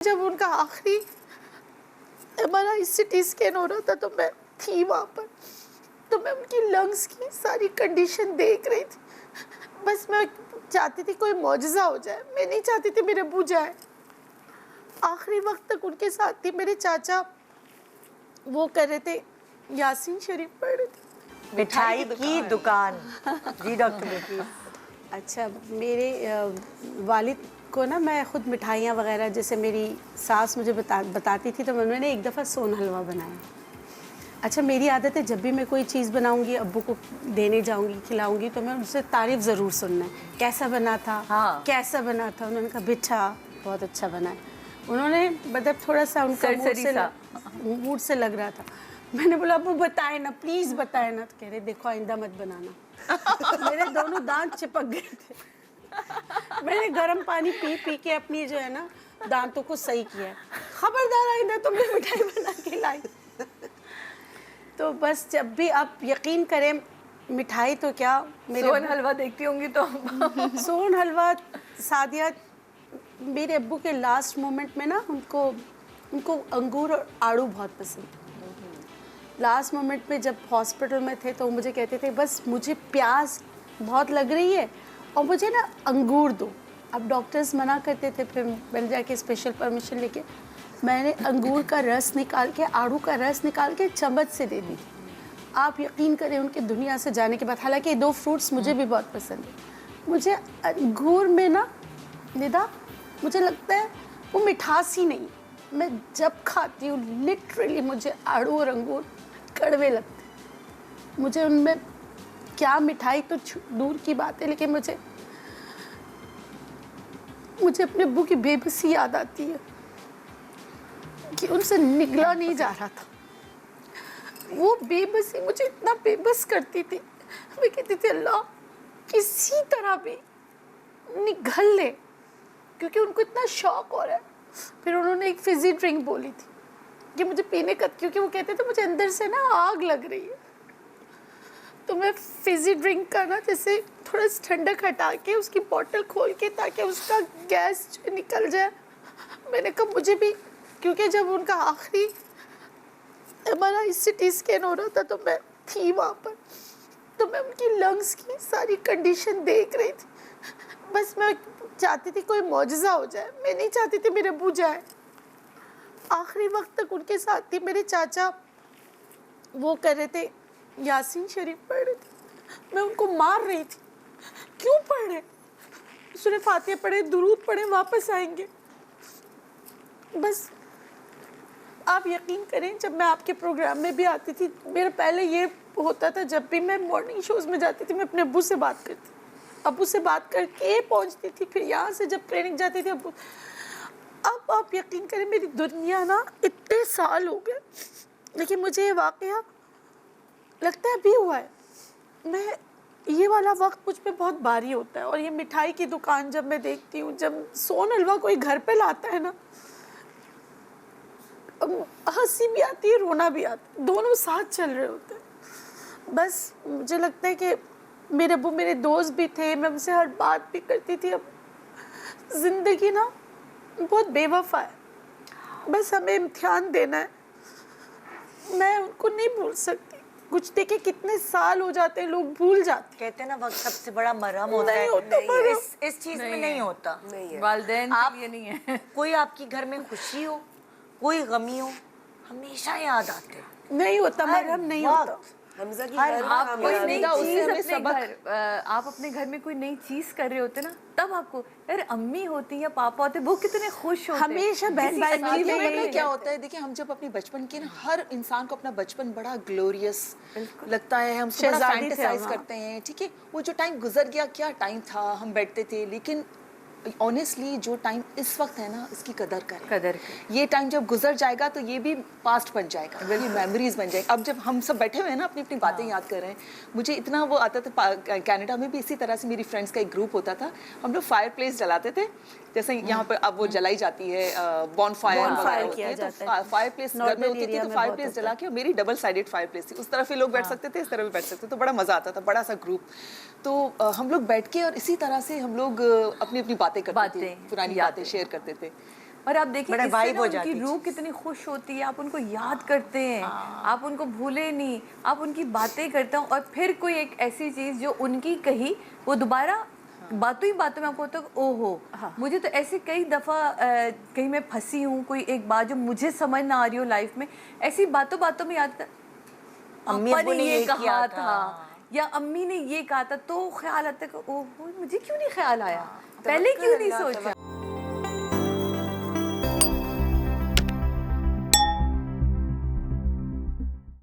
जब उनका आखिरी MRI CT स्कैन हो रहा था तो मैं थी वहाँ पर, तो मैं उनकी लंग्स की सारी कंडीशन देख रही थी। बस मैं चाहती थी कोई मौजज़ा हो जाए, मैं नहीं चाहती थी मेरे अब्बू जाए। आखिरी वक्त तक उनके साथ थी। मेरे चाचा वो कर रहे थे, यासीन शरीफ पढ़ रहे थे। मिठाई की दुकान। जी डॉक्टर बेकी। अच्छा, मेरे वालिद को ना मैं ख़ुद मिठाइयाँ वगैरह, जैसे मेरी सास मुझे बताती थी, तो मैंने एक दफ़ा सोन हलवा बनाया। अच्छा, मेरी आदत है जब भी मैं कोई चीज़ बनाऊंगी, अब्बू को देने जाऊंगी, खिलाऊंगी, तो मैं उनसे तारीफ़ ज़रूर सुनना है, कैसा बना था। हाँ। कैसा बना था। उन्होंने कहा बिच्छा बहुत अच्छा बना है। उन्होंने मतलब थोड़ा सा उनका मूड से लग रहा था। मैंने बोला अब्बू बताए ना, प्लीज़ बताए ना। तो कह रहे देखो आइंदा मत बनाना। मेरे दोनों दांत चिपक गए थे। मैंने गर्म पानी पी पी के अपनी जो है ना दांतों को सही किया है। खबरदार आइंदा तुमने मिठाई बना के लाई। तो बस जब भी आप यकीन करें, मिठाई तो क्या, मेरे सोन हलवा देखती होंगी तो सोन हलवा, सादिया, मेरे अब्बू के लास्ट मोमेंट में ना उनको अंगूर और आड़ू बहुत पसंद। लास्ट मोमेंट में जब हॉस्पिटल में थे तो वो मुझे कहते थे बस मुझे प्यास बहुत लग रही है और मुझे ना अंगूर दो। अब डॉक्टर्स मना करते थे, फिर मैंने जाके स्पेशल परमिशन लेके मैंने अंगूर का रस निकाल के, आड़ू का रस निकाल के चम्मच से दे दी। आप यकीन करें उनके दुनिया से जाने के बाद, हालांकि ये दो फ्रूट्स मुझे भी बहुत पसंद है, मुझे अंगूर में ना निदा, मुझे लगता है वो मिठास ही नहीं। मैं जब खाती हूँ लिटरली मुझे आड़ू और अंगूर कड़वे लगते हैं। मुझे उनमें क्या मिठाई तो दूर की बात है, लेकिन मुझे अपने अब्बू की बेबसी याद आती है कि उनसे निगला नहीं जा रहा था। वो बेबसी मुझे इतना बेबस करती थी। मैं कहती थी अल्लाह किसी तरह भी निगल ले, क्योंकि उनको इतना शौक हो रहा है। फिर उन्होंने एक फिजी ड्रिंक बोली थी कि मुझे पीने का, क्योंकि वो कहते थे मुझे अंदर से ना आग लग रही है। तो मैं फिजी ड्रिंक का ना जैसे थोड़ा ठंडक हटा के उसकी बोतल खोल के ताकि उसका गैस जो निकल जाए। मैंने कहा मुझे भी, क्योंकि जब उनका आखिरी MRI CT स्कैन हो रहा था तो मैं थी वहाँ पर, तो मैं उनकी लंग्स की सारी कंडीशन देख रही थी। बस मैं चाहती थी कोई मौजज़ा हो जाए, मैं नहीं चाहती थी मेरे अब्बू जाए। आखिरी वक्त तक उनके साथ थी। मेरे चाचा वो कर रहे थे, यासीन शरीफ पढ़ रहे थे। मैं उनको मार रही थी, क्यों पढ़ रहे, सूरह फातिहा पढ़े, दुरूद पढ़े, वापस आएंगे। बस आप यकीन करें जब मैं आपके प्रोग्राम में भी आती थी, मेरा पहले ये होता था, जब भी मैं मॉर्निंग शोज़ में जाती थी मैं अपने अब्बू से बात करती, अब्बू से बात करके पहुंचती थी, फिर यहाँ से जब ट्रेनिंग जाती थी अब्बू। अब आप यकीन करें मेरी दुनिया ना इतने साल हो गए, लेकिन मुझे ये वाक़या लगता है अभी हुआ है। मैं ये वाला वक्त मुझ पे बहुत भारी होता है। और ये मिठाई की दुकान जब मैं देखती हूँ, जब सोन हलवा कोई घर पे लाता है ना, हंसी भी आती है, रोना भी आता है, दोनों साथ चल रहे होते हैं। बस मुझे लगता है कि मेरे अब्बू मेरे दोस्त भी थे, मैं उनसे हर बात भी करती थी। अब ज़िंदगी ना बहुत बेवफा है, बस हमें इम्तिहान देना है। मैं उनको नहीं भूल सकती। कुछ देखे कितने साल हो जाते हैं, लोग भूल जाते। कहते हैं ना वक्त सबसे बड़ा मरहम होता है। इस चीज में नहीं होता। वालिदैन आप ये नहीं है। कोई आपकी घर में खुशी हो, कोई गमी हो, हमेशा याद आते हैं। नहीं होता, मरहम नहीं होता। हमजा की आप कोई नई चीज अपने सबक, आप अपने घर में कोई नई चीज कर रहे होते ना, तब आपको यार अम्मी होती या पापा होते, वो कितने खुश होते। हमेशा बहन भाई में क्या होता है, देखिए हम जब अपने बचपन के ना, हर इंसान को अपना बचपन बड़ा ग्लोरियस लगता है, हम बड़ा फैंटेसाइज करते हैं, ठीक है। वो जो टाइम गुजर गया, क्या टाइम था, हम बैठते थे, लेकिन ऑनेस्टली जो टाइम इस वक्त है ना, इसकी कदर करें। ये टाइम जब गुजर जाएगा तो ये भी पास्ट बन जाएगा, ये मेमोरीज बन जाएगी। अब जब हम सब बैठे हुए हैं ना, अपनी अपनी बातें याद कर रहे हैं, मुझे इतना वो आता था। कनाडा में भी इसी तरह से मेरी फ्रेंड्स का एक ग्रुप होता था, हम लोग फायर प्लेस जलाते थे, जैसे यहाँ पर अब वो जलाई जाती है, बॉन फायर किया जाता है। फायर प्लेस घर में होती थी, तो फायर प्लेस जला के, मेरी डबल साइडेड फायर प्लेस थी, उस तरफ भी लोग बैठ सकते थे, इस तरफ भी बैठ सकते थे, तो बड़ा मजा आता था, बड़ा सा ग्रुप। तो हम लोग बैठ के और इसी तरह से हम लोग अपनी अपनी बातें करते थे, पुरानी बातें शेयर करते थे। और आप देखिए बड़ा इससे vibe ना हो उनकी जाती रूह कितनी खुश होती है, आप उनको याद करते हैं, आप उनको भूले नहीं, आप उनकी बातें करते हो और फिर कोई एक ऐसी चीज़ जो उनकी कही वो दोबारा बातों ही बातों में आपको होता है ओहो। मुझे तो ऐसे कई दफ़ा कहीं मैं फंसी हूँ, कोई एक बात जो मुझे समझ ना आ रही हो लाइफ में, ऐसी बातों बातों में याद अम्मी पापा अब्बू ने ये किया कहा था या अम्मी ने ये कहा था, तो ख्याल आता है कि ओहो मुझे क्यों नहीं ख्याल आया, पहले क्यों नहीं सोचा।